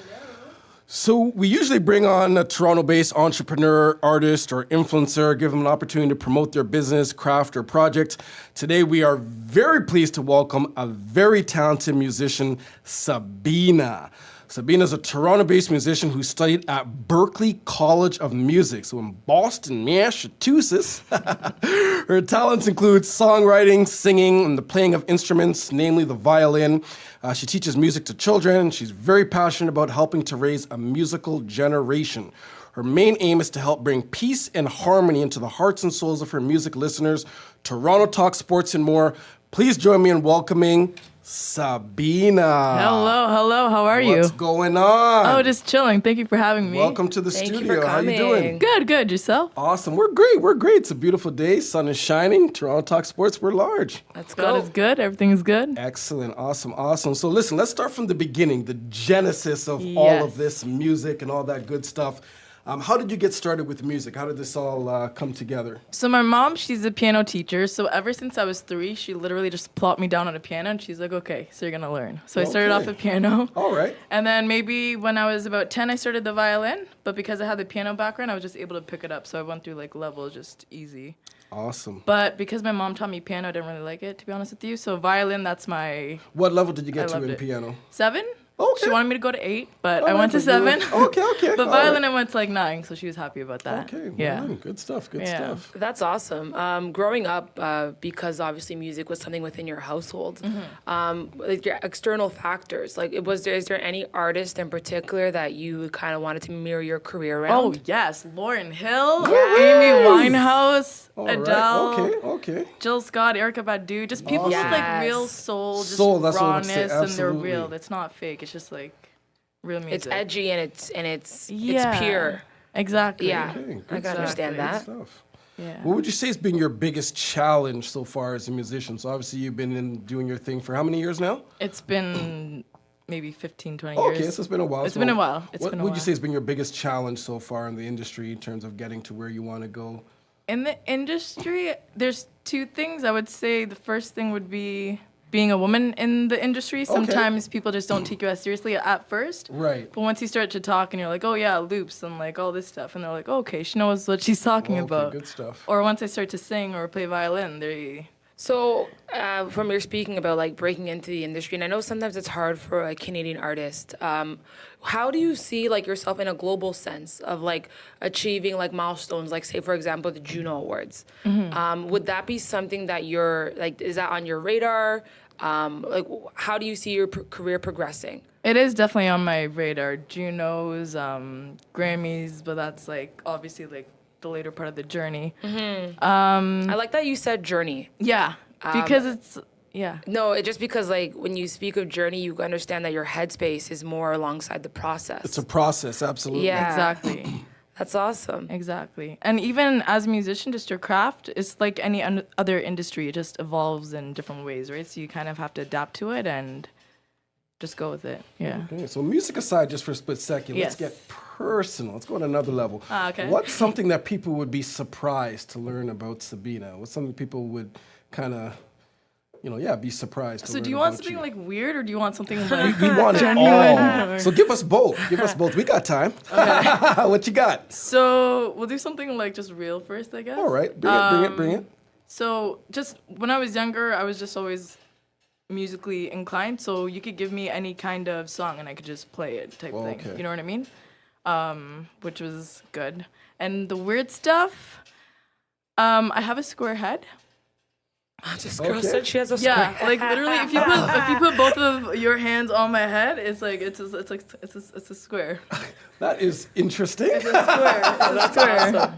S1: So we usually bring on a Toronto-based entrepreneur, artist, or influencer, give them an opportunity to promote their business, craft, or project. Today we are very pleased to welcome a very talented musician, SABINA. SABINA is a Toronto-based musician who studied at Berklee College of Music, so in Boston, Massachusetts. Her talents include songwriting, singing, and the playing of instruments, namely the violin. She teaches music to children, and she's very passionate about helping to raise a musical generation. Her main aim is to help bring peace and harmony into the hearts and souls of her music listeners. Toronto Talk Sports and more. Please join me in welcoming SABINA.
S6: Hello, how are you?
S1: What's going on?
S6: Oh, just chilling. Thank you for having me.
S1: Welcome to the
S3: Thank you
S1: studio.
S3: for
S1: How you
S3: coming.
S1: doing?
S6: Good. Yourself?
S1: Awesome. We're great. It's a beautiful day. Sun is shining. Toronto Talk Sports, we're large.
S3: Let's
S6: God
S3: go.
S6: is good. Everything is good.
S1: Excellent. Awesome. So listen, let's start from the beginning, the genesis of all
S6: Yes.
S1: of this music and all that good stuff. How did you get started with music? How did this all come together?
S6: So my mom, she's a piano teacher. So ever since I was 3, she literally just plopped me down on a piano and she's like, okay, so you're going to learn. So I started off
S1: Okay.
S6: at piano.
S1: All right.
S6: And then maybe when I was about 10, I started the violin. But because I had the piano background, I was just able to pick it up. So I went through levels just easy.
S1: Awesome.
S6: But because my mom taught me piano, I didn't really like it, to be honest with you. So violin, that's my
S1: What level did you get
S6: I
S1: to
S6: loved
S1: in
S6: it.
S1: piano?
S6: 7.
S1: Okay.
S6: She wanted me to go to 8, but
S1: All
S6: I
S1: right,
S6: went to
S1: but you
S6: 7.
S1: were- Okay.
S6: But
S1: All
S6: violin,
S1: right.
S6: I went to 9, so she was happy about that.
S1: Okay.
S6: Yeah.
S1: Well, good stuff.
S6: Yeah.
S1: Stuff.
S3: That's awesome. Growing up, because obviously music was something within your household, like your external factors, like is there any artist in particular that you kind of wanted to mirror your career
S6: Oh,
S3: around?
S6: yes. Lauryn Hill, Amy Winehouse,
S1: All right.
S6: Adele,
S1: Okay.
S6: Jill Scott, Erykah Badu. Just people with
S3: Yes.
S6: real soul, just
S1: Soul, that's what I would say,
S6: rawness, and they're
S1: absolutely.
S6: real. It's not fake. It's just real music.
S3: It's edgy and it's
S6: Yeah.
S3: pure.
S6: Exactly.
S3: Yeah,
S1: Okay, good
S3: I can
S1: stuff.
S3: understand
S1: Good
S3: that.
S1: stuff.
S6: Yeah.
S1: What would you say has been your biggest challenge so far as a musician? So obviously you've been doing your thing for how many years now?
S6: It's been maybe 15, 20
S1: Okay,
S6: years.
S1: so it's been a while.
S6: It's been a while.
S1: What would you say has been your biggest challenge so far in the industry in terms of getting to where you want to go?
S6: In the industry, there's 2 things. I would say the first thing would be being a woman in the industry. Sometimes people just don't take you as seriously at first.
S1: Right.
S6: But once you start to talk and you're like, oh yeah, loops and all this stuff, and they're like, okay, she knows what she's talking
S1: Okay,
S6: about.
S1: good stuff.
S6: Or once I start to sing or play violin,
S3: So, from your speaking about breaking into the industry, and I know sometimes it's hard for a Canadian artist. How do you see yourself in a global sense of achieving milestones, say for example the Juno Awards? Would that be something that you're is that on your radar? How do you see your career progressing?
S6: it is definitely on my radar. Junos, Grammys, but that's obviously the later part of the journey.
S3: I like that you said journey.
S6: Yeah, because it's yeah.
S3: No, it just because when you speak of journey, you understand that your headspace is more alongside the process.
S1: It's a process, absolutely.
S3: Yeah.
S6: Exactly.
S3: That's awesome.
S6: Exactly. And even as a musician, just your craft, it's like any other industry. It just evolves in different ways, right? So you kind of have to adapt to it and just go with it. Yeah.
S1: Okay, so music aside, just for a split second, let's
S6: Yes.
S1: get personal. Let's go on another level.
S6: Okay.
S1: What's something that people would be surprised to learn about SABINA? What's something people would kind of, be surprised to
S6: So
S1: learn
S6: do you want
S1: about
S6: something like weird, or do you want something like
S1: We want it all. So give us both. We got time. What you got?
S6: So we'll do something like just real first, I guess.
S1: All right, bring it.
S6: So just when I was younger, I was just always musically inclined. So you could give me any kind of song and I could just play it type thing.
S1: Okay.
S6: You know what I mean? Which was good. And the weird stuff, I have a square head.
S4: This girl
S1: Okay.
S4: said she has a square.
S6: Yeah, like literally, if you put both of your hands on my head, it's like it's a square.
S1: That is interesting.
S6: It's a square.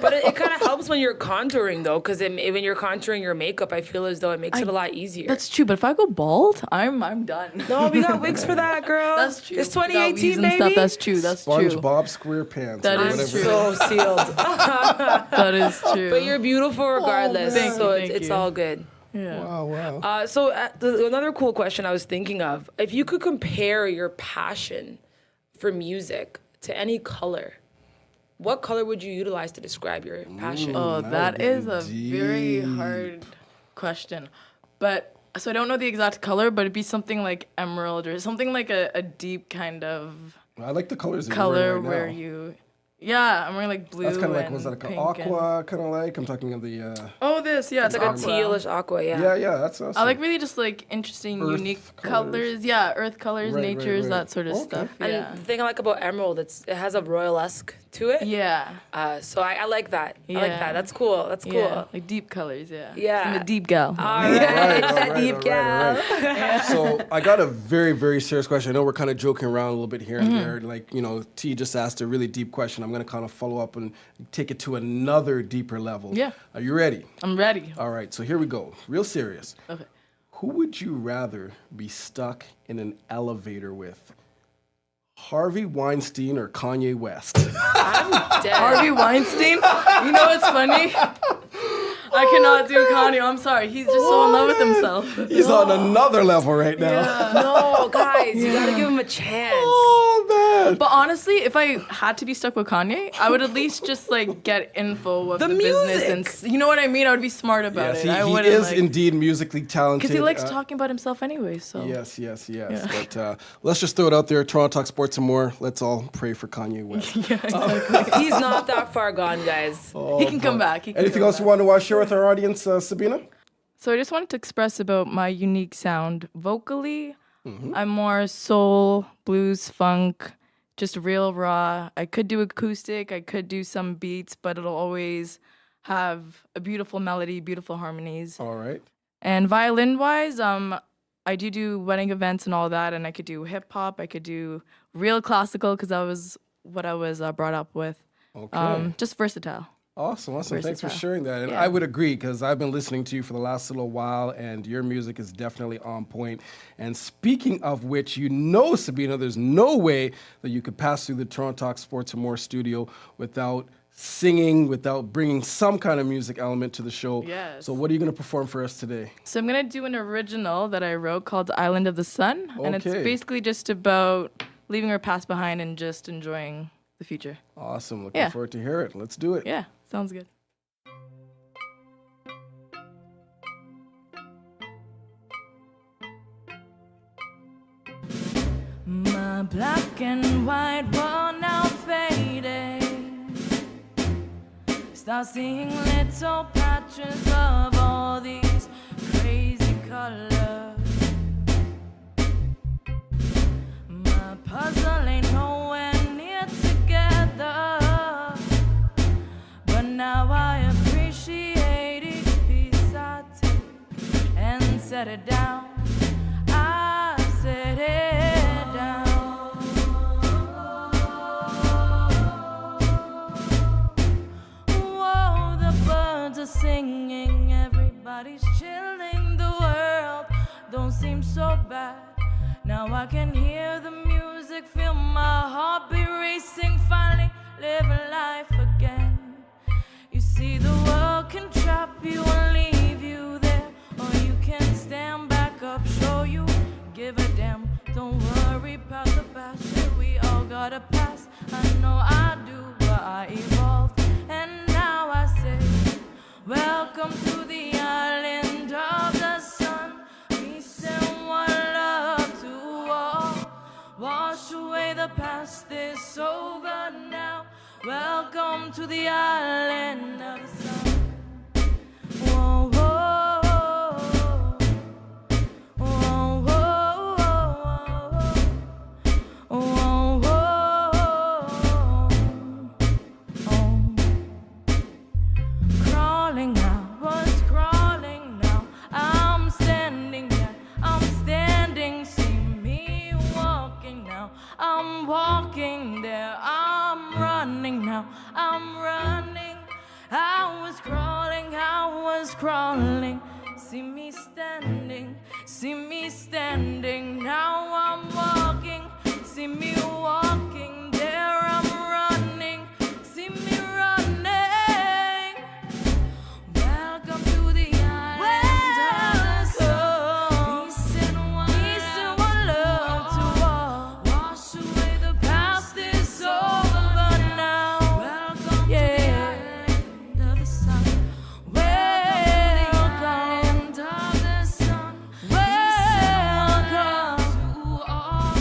S4: But it kind of helps when you're contouring, though, because when you're contouring your makeup, I feel as though it makes it a lot easier.
S6: That's true, but if I go bald, I'm done.
S4: No, we got wigs for that, girl.
S6: That's true.
S4: It's
S6: We got weaves
S4: 2018,
S6: and
S4: baby.
S6: stuff. That's true. That's true.
S1: SpongeBob SquarePants.
S6: That
S1: or
S6: is
S1: whatever.
S6: true.
S4: So sealed.
S6: That is true.
S4: But you're beautiful regardless,
S6: thank
S4: so
S6: you, thank
S4: it's
S6: you.
S4: all good.
S6: Yeah.
S1: Wow.
S4: So another cool question I was thinking of: if you could compare your passion for music to any color, what color would you utilize to describe your passion?
S6: Oh, that is a
S1: deep.
S6: very hard question. But so I don't know the exact color, but it'd be something like emerald or something like a deep kind of
S1: I like the colors that
S6: color
S1: you're wearing right
S6: where
S1: now.
S6: you. Yeah, I'm wearing like blue.
S1: That's kind of like,
S6: and
S1: was that like an
S6: pink
S1: aqua kind of like? I'm talking of the,
S6: Oh, this, yeah, it's
S4: It's like a
S6: aqua.
S4: tealish aqua, yeah.
S1: yeah, that's awesome.
S6: I like really just like interesting,
S1: Earth
S6: unique
S1: colors.
S6: colors. Yeah, earth colors,
S1: Right, right,
S6: natures,
S1: right.
S6: that sort of
S1: Okay.
S6: stuff.
S4: And
S6: Yeah.
S4: the thing I like about emerald, it has a royal-esque to it.
S6: Yeah.
S4: So I like that. I like
S6: Yeah.
S4: that. That's cool. That's cool.
S6: Yeah. Like deep colors, yeah.
S4: Yeah.
S6: I'm a deep gal.
S4: All
S1: All
S4: right,
S1: right,
S4: it's
S1: all
S4: that
S1: right,
S4: deep
S1: all
S4: gal.
S1: right, all right. So I got a very, very serious question. I know we're kind of joking around a little bit here and there. Like, T just asked a really deep question. I'm going to kind of follow up and take it to another deeper level.
S6: Yeah.
S1: Are you ready?
S6: I'm ready.
S1: All right, so here we go. Real serious.
S6: Okay.
S1: Who would you rather be stuck in an elevator with? Harvey Weinstein or Kanye West?
S4: I'm dead.
S6: Harvey Weinstein? You know what's funny? I cannot do Kanye. I'm sorry. He's just so in love with himself.
S1: He's on another level right now.
S4: No, guys, you gotta give him a chance.
S1: Oh, man.
S6: But honestly, if I had to be stuck with Kanye, I would at least just like get info of the business and you know what I mean? I would be smart about
S1: Yes,
S6: it. I
S1: he
S6: wouldn't
S1: is
S6: like,
S1: indeed musically talented.
S6: because he likes talking about himself anyway. So
S1: Yes. But let's just throw it out there. Toronto Talk Sports and more. Let's all pray for Kanye West.
S4: He's not that far gone, guys.
S6: he can come back. He can
S1: Anything
S6: come
S1: else
S6: back.
S1: you want to share with our audience, SABINA?
S6: So I just wanted to express about my unique sound vocally. I'm more soul, blues, funk, just real raw. I could do acoustic, I could do some beats, but it'll always have a beautiful melody, beautiful harmonies.
S1: All right.
S6: And violin-wise, I do wedding events and all that, and I could do hip-hop, I could do real classical, because that was what I was brought up with.
S1: Okay.
S6: Just versatile.
S1: Awesome. Thanks for
S6: Versatile.
S1: sharing that. And
S6: Yeah.
S1: I would agree because I've been listening to you for the last little while, and your music is definitely on point. And speaking of which, SABINA, there's no way that you could pass through the Toronto Talk Sports and More studio without singing, without bringing some kind of music element to the show.
S6: Yes.
S1: So what are you going to perform for us today?
S6: So I'm going to do an original that I wrote called Island of the Sun. And it's
S1: Okay.
S6: basically just about leaving our past behind and just enjoying the future.
S1: Awesome. Looking
S6: Yeah.
S1: forward to hear it. Let's do it.
S6: Yeah, sounds good. My black and white world now fading. Start seeing little patches of all these crazy colors. My puzzle ain't nowhere near together, but now I appreciate each piece I take and set it down. I set it down. Whoa, the birds are singing, everybody's chilling. The world don't seem so bad. Now I can hear the music, feel my heart be racing, finally living life again. You see, the world can trap you and leave you there, or you can stand back up, show you, give a damn. got a past, I know I do, but I evolved. And now I say, welcome to the island of the sun. Peace and one love to all. Wash away the past, it's over now. Welcome to the island of the sun. Whoa, whoa, whoa, whoa, whoa. Crawling, I was crawling, now I'm standing, yeah, I'm standing. See me walking now, I'm walking there, I'm running now, I'm running. I was crawling, see me standing, now I'm walking, see me walking, there I'm running, see me running. Welcome to the island of the sun. Peace and one love to all. Wash away the past, it's over now. Welcome to the island of the sun. Welcome to the island of the sun. Welcome to all.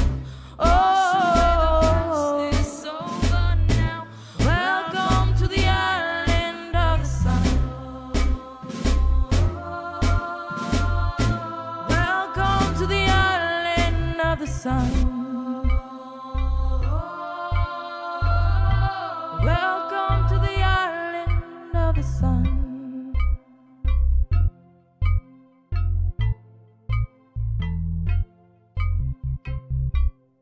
S6: Oh, it's over now. Welcome to the island of the sun. Welcome to the island of the sun. Welcome to the island of the sun.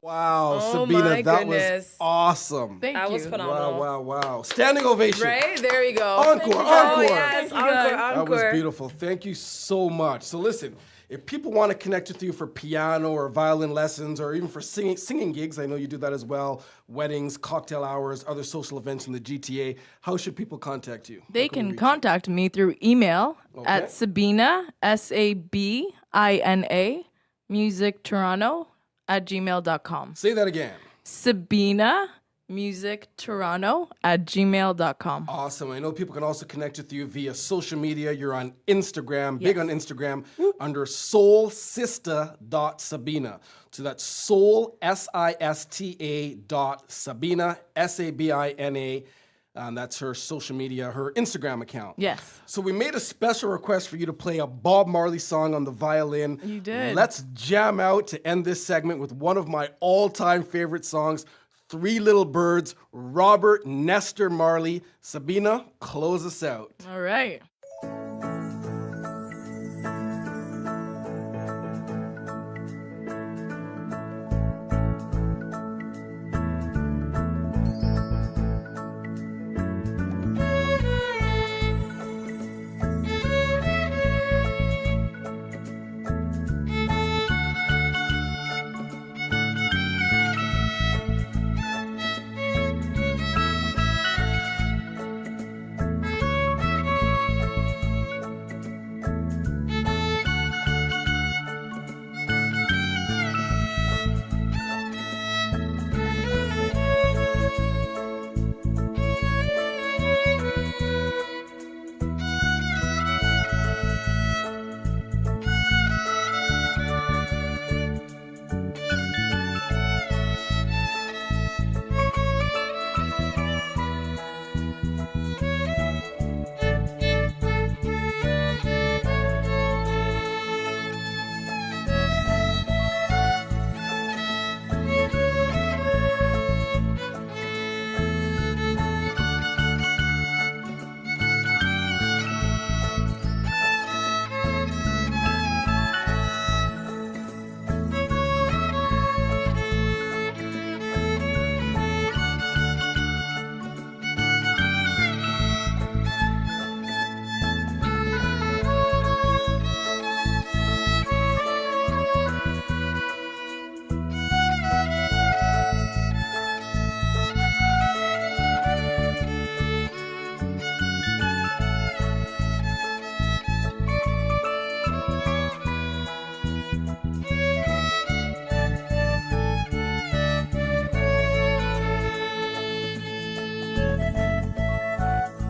S1: Wow,
S7: Oh
S1: Sabina,
S7: my
S1: that was
S7: goodness.
S1: awesome.
S7: Thank
S3: That
S7: you.
S3: was phenomenal.
S1: Wow. Standing ovation.
S7: Right? There you go.
S1: Encore,
S7: Oh,
S1: encore.
S7: yes. Encore,
S1: That was
S7: encore.
S1: beautiful. Thank you so much. So listen, if people want to connect with you for piano or violin lessons or even for singing gigs, I know you do that as well, weddings, cocktail hours, other social events in the GTA, how should people contact you?
S7: They can contact me through email at Sabina, SABINA, musictoronto@gmail.com.
S1: Say that again.
S7: Sabina, musictoronto@gmail.com.
S1: Awesome. I know people can also connect with you via social media. You're on Instagram, big on Instagram, under soulsista.sabina. So that's soul, SISTA .sabina, SABINA. That's her social media, her Instagram account.
S7: Yes.
S1: So we made a special request for you to play a Bob Marley song on the violin.
S7: You did.
S1: Let's jam out to end this segment with one of my all-time favorite songs, Three Little Birds, Robert Nestor Marley. Sabina, close us out.
S7: All right.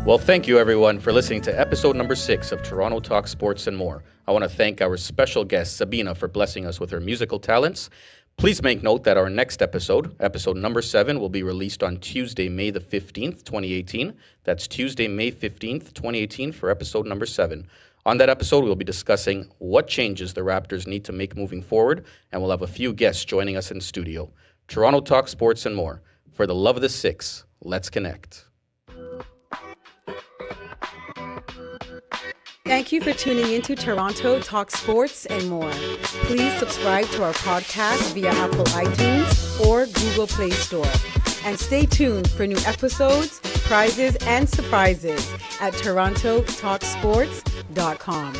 S2: Well, thank you everyone for listening to episode number 6 of Toronto Talk Sports and More. I want to thank our special guest, SABINA, for blessing us with her musical talents. Please make note that our next episode, episode number 7, will be released on Tuesday, May the 15th, 2018. That's Tuesday, May 15th, 2018 for episode number 7. On that episode, we'll be discussing what changes the Raptors need to make moving forward, and we'll have a few guests joining us in studio. Toronto Talk Sports and More. For the love of the six, let's connect.
S8: Thank you for tuning into Toronto Talk Sports and More. Please subscribe to our podcast via Apple iTunes or Google Play Store. And stay tuned for new episodes, prizes, and surprises at torontotalksports.com.